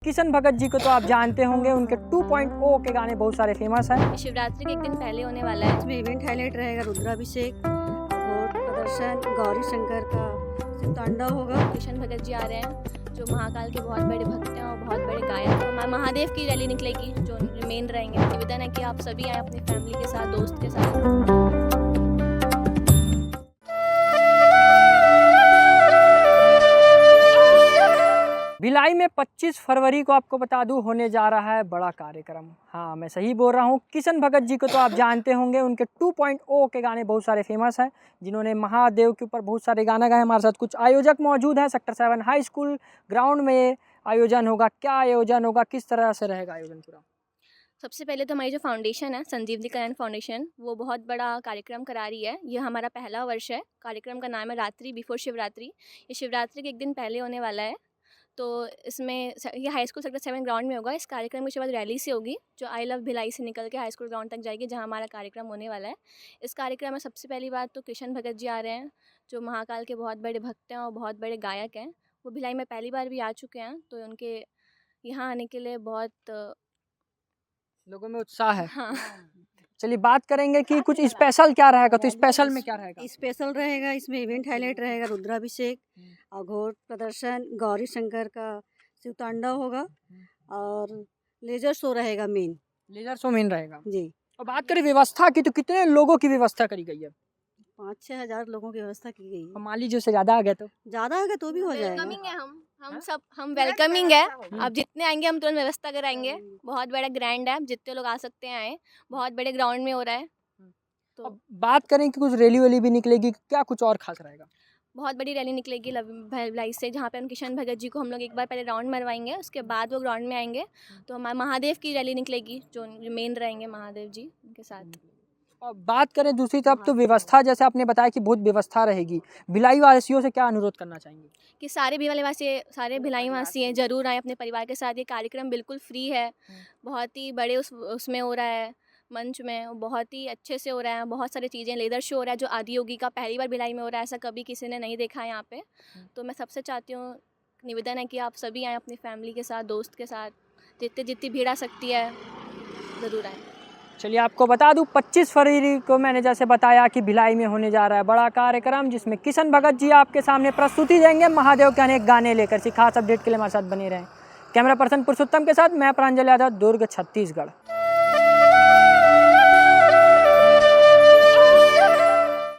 किशन भगत जी को तो आप जानते होंगे, उनके 2.0 के गाने बहुत सारे फेमस हैं। शिवरात्रि के एक दिन पहले होने वाला है। इसमें इवेंट हाईलाइट रहेगा रुद्राभिषेक, घोट प्रदर्शन, गौरी शंकर का शिव तांडव होगा। किशन भगत जी आ रहे हैं जो महाकाल के बहुत बड़े भक्त हैं और बहुत बड़े गायक हैं। महादेव की रैली निकलेगी जो मेन रहेंगे। निवेदन है कि आप सभी आए अपनी फैमिली के साथ, दोस्त के साथ। भिलाई में 25 फरवरी को आपको बता दूं होने जा रहा है बड़ा कार्यक्रम। हाँ, मैं सही बोल रहा हूँ। किशन भगत जी को तो आप जानते होंगे, उनके 2.0 के गाने बहुत सारे फेमस हैं, जिन्होंने महादेव के ऊपर बहुत सारे गाना गाए। हमारे साथ कुछ आयोजक मौजूद हैं। सेक्टर 7 हाई स्कूल ग्राउंड में ये आयोजन होगा। क्या आयोजन होगा, किस तरह से रहेगा आयोजन पूरा? सबसे पहले तो हमारी जो फाउंडेशन है संजीवनी कल्याण फाउंडेशन, वो बहुत बड़ा कार्यक्रम करा रही है। ये हमारा पहला वर्ष है। कार्यक्रम का नाम है रात्रि बिफोर शिवरात्रि। ये शिवरात्रि के एक दिन पहले होने वाला है। तो इसमें ये हाई स्कूल सेक्टर 7 ग्राउंड में होगा। इस कार्यक्रम के बाद रैली से होगी जो आई लव भिलाई से निकल के हाई स्कूल ग्राउंड तक जाएगी, जहां हमारा कार्यक्रम होने वाला है। इस कार्यक्रम में सबसे पहली बात तो किशन भगत जी आ रहे हैं जो महाकाल के बहुत बड़े भक्त हैं और बहुत बड़े गायक हैं। वो भिलाई में पहली बार भी आ चुके हैं, तो उनके यहाँ आने के लिए बहुत लोगों में उत्साह है। हाँ। चलिए बात करेंगे कि कुछ स्पेशल क्या रहेगा। तो स्पेशल में क्या रहेगा? स्पेशल रहेगा, इसमें इवेंट हाईलाइट रहेगा रुद्राभिषेक, घोट प्रदर्शन, गौरी शंकर का शिव तांडव होगा और लेजर शो रहेगा मेन। लेजर शो मेन रहेगा जी। और बात करें व्यवस्था की, तो कितने लोगों की व्यवस्था करी गई है? 5-6 हज़ार लोगों की व्यवस्था की गई है। मान लीजिए उससे ज़्यादा आ गए तो ज़्यादा होगा तो भी हो जाएगा। वेलकमिंग है। हम वेलकमिंग है। आप जितने आएंगे हम तुरंत व्यवस्था कराएंगे। बहुत बड़ा ग्रैंड है, जितने लोग आ सकते हैं आए। बहुत बड़े ग्राउंड में हो रहा है। तो अब बात करें कि कुछ रैली वैली भी निकलेगी, क्या कुछ और खास रहेगा? बहुत बड़ी रैली निकलेगी भिलाई से, जहाँ पे हम किशन भगत जी को हम लोग एक बार पहले राउंड मरवाएंगे, उसके बाद वो ग्राउंड में आएंगे। तो हमारे महादेव की रैली निकलेगी जो मेन रहेंगे महादेव जी उनके साथ। और बात करें दूसरी तरफ, तो व्यवस्था जैसे आपने बताया कि बहुत व्यवस्था रहेगी, भिलाई वासियों से क्या अनुरोध करना चाहेंगे? कि सारे भिलाई वासी, सारे भिलाई वासी हैं, ज़रूर आए अपने परिवार के साथ। ये कार्यक्रम बिल्कुल फ्री है। बहुत ही बड़े उसमें हो रहा है, मंच में बहुत ही अच्छे से हो रहा है। बहुत सारी चीज़ें, लेदर शो हो रहा है जो आदि योगी का पहली बार भिलाई में हो रहा है। ऐसा कभी किसी ने नहीं देखा है यहाँ पे। तो मैं सबसे चाहती हूँ, निवेदन है कि आप सभी आएँ अपनी फैमिली के साथ, दोस्त के साथ। जितनी भीड़ आ सकती है ज़रूर आएँ। चलिए आपको बता दूं, 25 फरवरी को मैंने जैसे बताया कि भिलाई में होने जा रहा है बड़ा कार्यक्रम, जिसमें किशन भगत जी आपके सामने प्रस्तुति देंगे महादेव के अनेक गाने लेकर। खास अपडेट के लिए हमारे साथ बने रहें। कैमरा पर्सन पुरुषोत्तम के साथ मैं प्रांजल यादव, दुर्ग, छत्तीसगढ़।